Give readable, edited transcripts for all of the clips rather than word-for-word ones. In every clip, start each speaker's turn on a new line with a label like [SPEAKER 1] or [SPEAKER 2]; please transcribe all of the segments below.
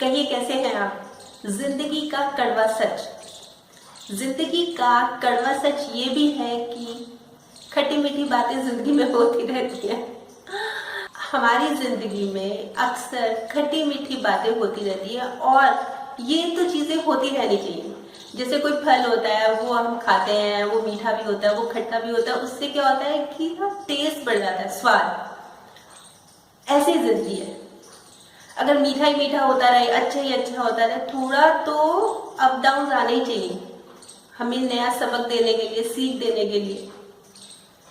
[SPEAKER 1] कहिए कैसे हैं आप। जिंदगी का कड़वा सच, जिंदगी का कड़वा सच ये भी है कि खट्टी मीठी बातें जिंदगी में होती रहती हैं। हमारी जिंदगी में अक्सर खट्टी मीठी बातें होती रहती है और ये तो चीजें होती रहनी चाहिए। जैसे कोई फल होता है वो हम खाते हैं, वो मीठा भी होता है, वो खट्टा भी होता है, उससे क्या होता है कि ना टेस्ट बढ़ जाता है, स्वाद। ऐसी जिंदगी है। अगर मीठा ही मीठा होता रहे, अच्छा ही अच्छा होता रहे, थोड़ा तो अप डाउन आने ही चाहिए हमें नया सबक देने के लिए, सीख देने के लिए।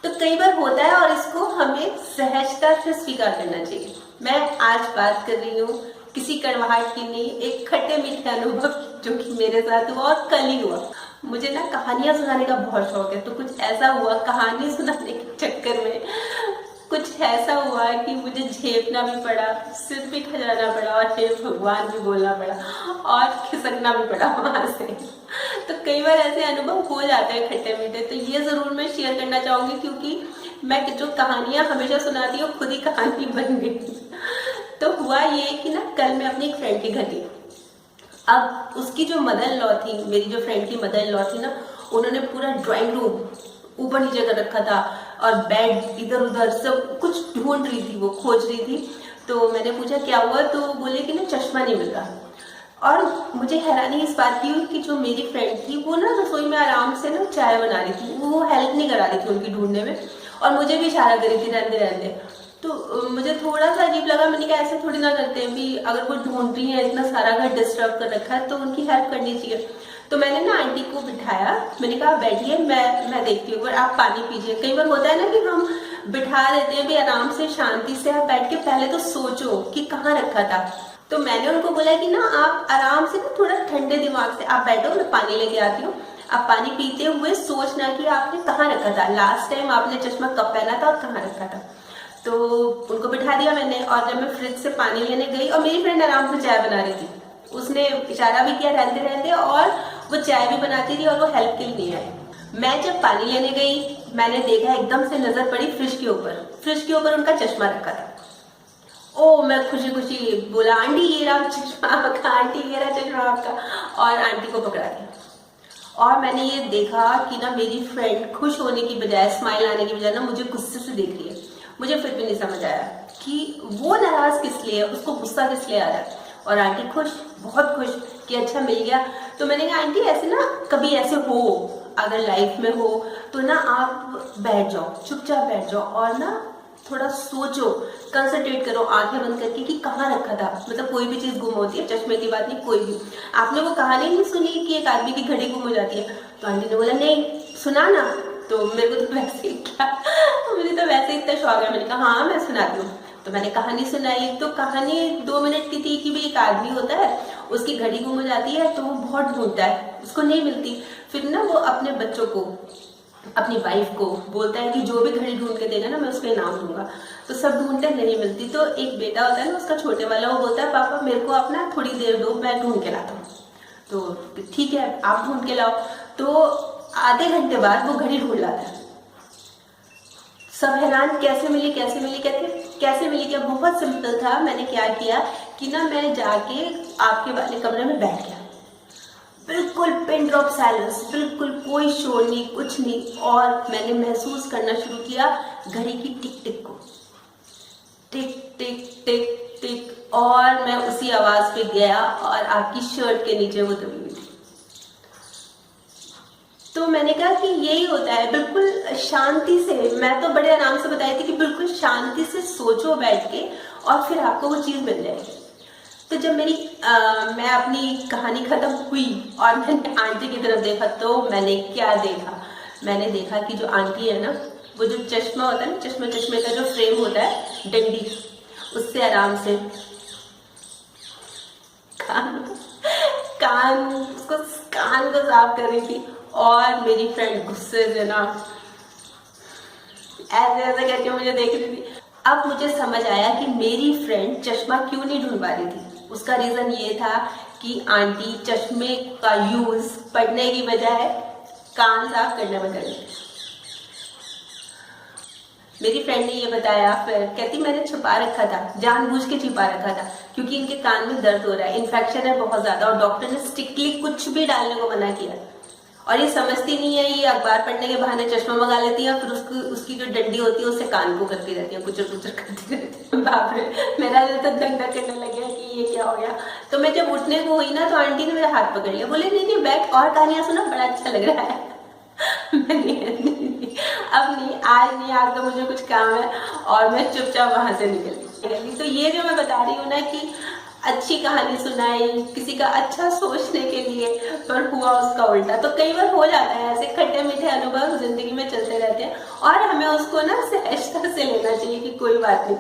[SPEAKER 1] तो कई बार होता है और इसको हमें सहजता से स्वीकार करना चाहिए। मैं आज बात कर रही हूँ किसी कड़वाहट की नहीं, एक खट्टे मीठे अनुभव जो कि मेरे साथ हुआ और कल ही हुआ। मुझे ना कहानियां सुनाने का बहुत शौक है, तो कुछ ऐसा हुआ कहानी सुनाने के चक्कर में कुछ ऐसा हुआ कि मुझे झेपना भी पड़ा, सिर भी खजाना पड़ा और हे भगवान भी बोलना पड़ा और खिसकना भी पड़ा वहां से। तो कई बार ऐसे अनुभव हो जाते हैं खट्टे मीठे, तो ये जरूर मैं शेयर करना चाहूंगी क्योंकि मैं जो कहानियां हमेशा सुनाती हूँ खुद ही कहानी बन गई। तो हुआ ये कि ना कल मैं अपनी एक फ्रेंड के घर गई। अब उसकी जो मदर इन लॉ थी, मेरी जो फ्रेंड की मदर इन लॉ थी ना, उन्होंने पूरा ड्राइंग रूम ऊपर नीचे कर रखा था और बेड इधर उधर सब कुछ ढूंढ रही थी, वो खोज रही थी। तो मैंने पूछा क्या हुआ, तो बोले कि ना चश्मा नहीं मिल रहा। और मुझे हैरानी इस बात की हुई कि जो मेरी फ्रेंड थी वो ना रसोई में आराम से ना चाय बना रही थी, वो हेल्प नहीं करा रही थी उनकी ढूंढने में और मुझे भी इशारा करी थी रहने रहने। तो मुझे थोड़ा सा अजीब लगा, मैंने कहा ऐसे थोड़ी ना करते हैं भी, अगर वो ढूंढ रही है, इतना सारा घर डिस्टर्ब कर रखा है तो उनकी हेल्प करनी चाहिए। तो मैंने ना आंटी को बिठाया, मैंने कहा बैठिए, मैं देखती हूँ, आप पानी पीजिए। कई बार होता है ना कि हम बिठा देते हैं भी आराम से शांति से, आप बैठ के पहले तो सोचो कि कहाँ रखा था। तो मैंने उनको बोला कि ना आप आराम से ना थोड़ा ठंडे दिमाग से आप बैठो, मैं पानी लेके आती हूँ। आप पानी पीते हुए सोचना कि आपने कहाँ रखा था, लास्ट टाइम आपने चश्मा कब पहना था और कहाँ रखा था। तो उनको बिठा दिया मैंने और जब मैं फ्रिज से पानी लेने गई और मेरी फ्रेंड आराम से चाय बना रही थी, उसने इशारा भी किया रहते रहते और वो चाय भी बनाती थी और वो हेल्प के लिए नहीं आई। मैं जब पानी लेने गई मैंने देखा एकदम से नजर पड़ी फ्रिज के ऊपर, फ्रिज के ऊपर उनका चश्मा रखा था। ओ मैं खुशी खुशी बोला आंटी ये रहा चश्मा आपका, आंटी ये रहा चश्मा आपका, और आंटी को पकड़ा दिया। और मैंने ये देखा कि ना मेरी फ्रेंड खुश होने की बजाय, स्माइल आने की बजाय ना मुझे गुस्से से देख रही है। मुझे फिर भी नहीं समझ आया कि वो नाराज किस लिए है, उसको गुस्सा किस लिए आ रहा है। और आंटी खुश, बहुत खुश कि अच्छा मिल गया। तो मैंने कहा आंटी ऐसे ना कभी ऐसे हो, अगर लाइफ में हो तो ना आप बैठ जाओ, चुपचाप बैठ जाओ और ना थोड़ा सोचो, कंसंट्रेट करो आंखें बंद करके कि कहाँ रखा था। मतलब कोई भी चीज गुम होती है, चश्मे की बात नहीं, कोई भी। आपने वो कहानी नहीं सुनी कि एक आदमी की घड़ी गुम हो जाती है? तो आंटी ने बोला नहीं, सुना ना। तो मेरे को तो वैसे ही क्या मुझे तो वैसे इतना शौक है, मैंने कहा हाँ मैं सुनाती हूँ। तो मैंने कहानी सुनाई। तो कहानी 2 मिनट की थी कि भाई एक आदमी होता है, उसकी घड़ी गुम हो जाती है तो वो बहुत ढूंढता है, उसको नहीं मिलती। फिर ना वो अपने बच्चों को, अपनी वाइफ को बोलता है कि जो भी घड़ी ढूंढ के देगा ना मैं उसको इनाम दूंगा। तो सब ढूंढते नहीं मिलती। तो एक बेटा होता है ना उसका छोटे वाला, वो बोलता है पापा मेरे को अपना थोड़ी देर दो, मैं ढूंढ के लाता हूँ। तो ठीक है आप ढूंढ के लाओ। तो आधे घंटे बाद वो घड़ी ढूंढ लाता है। सब हैरान कैसे मिली कैसे मिली, कहते कैसे मिली, क्या बहुत सिंपल था। मैंने क्या किया कि ना मैं जाके आपके वाले कमरे में बैठ गया, बिल्कुल पिन ड्रॉप साइलेंस, बिल्कुल कोई शोर नहीं, कुछ नहीं। और मैंने महसूस करना शुरू किया घड़ी की टिक टिक को, टिक टिक टिक टिक। और मैं उसी आवाज पे गया और आपकी शर्ट के नीचे वो दबी हुई थी। तो मैंने कहा कि यही होता है, बिल्कुल शांति से, मैं तो बड़े आराम से बताई थी कि बिल्कुल शांति से सोचो बैठ के और फिर आपको वो चीज मिल जाएगी। तो जब मैं अपनी कहानी खत्म हुई और मैंने आंटी की तरफ देखा तो मैंने क्या देखा, मैंने देखा कि जो आंटी है ना, वो जो चश्मा होता है ना, चश्मे का जो फ्रेम होता है डंडी, उससे आराम से कान उसको कान को साफ कर रही थी। और मेरी फ्रेंड गुस्से से ना ऐसे ऐसे करके मुझे देख रही थी। अब मुझे समझ आया कि मेरी फ्रेंड चश्मा क्यों नहीं ढूंढ पा रही थी। उसका रीजन ये था कि आंटी चश्मे का यूज पढ़ने की बजाय कान साफ करने में कर रही थी। मेरी फ्रेंड ने ये बताया, फिर कहती मैंने छुपा रखा था, जानबूझ के छुपा रखा था, क्योंकि इनके कान में दर्द हो रहा है, इन्फेक्शन है बहुत ज्यादा, और डॉक्टर ने स्ट्रिक्टली कुछ भी डालने को मना किया। और ये समझती नहीं है, ये अखबार पढ़ने के बहाने चश्मा मंगा लेती है, फिर उसकी जो डंडी होती है उससे कान को करती रहती है, कुचर कुचर करती रहती है। बाप रे, मेरा दिल तो दंगा करने लग गया कि ये क्या हो गया। तो मैं जब उठने को हुई ना, तो आंटी ने मेरा हाथ पकड़ लिया, बोले नहीं नहीं बैठ, और कहानियां सुना, बड़ा अच्छा लग रहा है। नहीं, अब नहीं, आज नहीं, आज तो मुझे कुछ काम है, और मैं चुपचाप वहां से निकली। तो ये जो मैं बता रही हूँ ना कि अच्छी कहानी सुनाई किसी का अच्छा सोचने के लिए, पर हुआ उसका उल्टा। तो कई बार हो जाता है ऐसे, खट्टे मीठे अनुभव जिंदगी में चलते रहते हैं, और हमें उसको ना सहजता से लेना चाहिए कि कोई बात नहीं।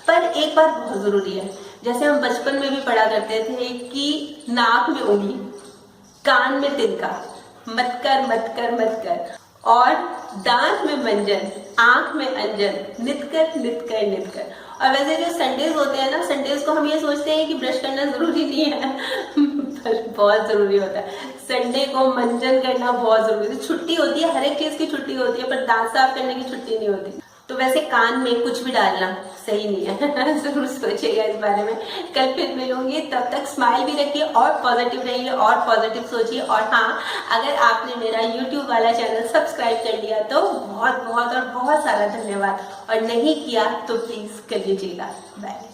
[SPEAKER 1] पर एक बात बहुत जरूरी है, जैसे हम बचपन में भी पढ़ा करते थे कि नाक में उंगली, कान में तिनका, मत कर मत कर मत कर, और दांत में मंजन, आंख में अंजन, नित कर नित कर नित कर। और वैसे जो संडेज होते हैं ना, संडेज को हम ये सोचते हैं कि ब्रश करना जरूरी नहीं है, पर बहुत जरूरी होता है। संडे को मंजन करना बहुत जरूरी है। छुट्टी होती है, हर एक चीज की छुट्टी होती है, पर दांत साफ करने की छुट्टी नहीं होती। तो वैसे कान में कुछ भी डालना सही नहीं है। जरूर सोचिएगा इस बारे में। कल फिर मिलूंगी, तब तक स्माइल भी रखिए और पॉजिटिव रहिए और पॉजिटिव सोचिए। और हाँ, अगर आपने मेरा YouTube वाला चैनल सब्सक्राइब कर लिया तो बहुत बहुत और बहुत सारा धन्यवाद, और नहीं किया तो प्लीज कर लीजिएगा। बाय।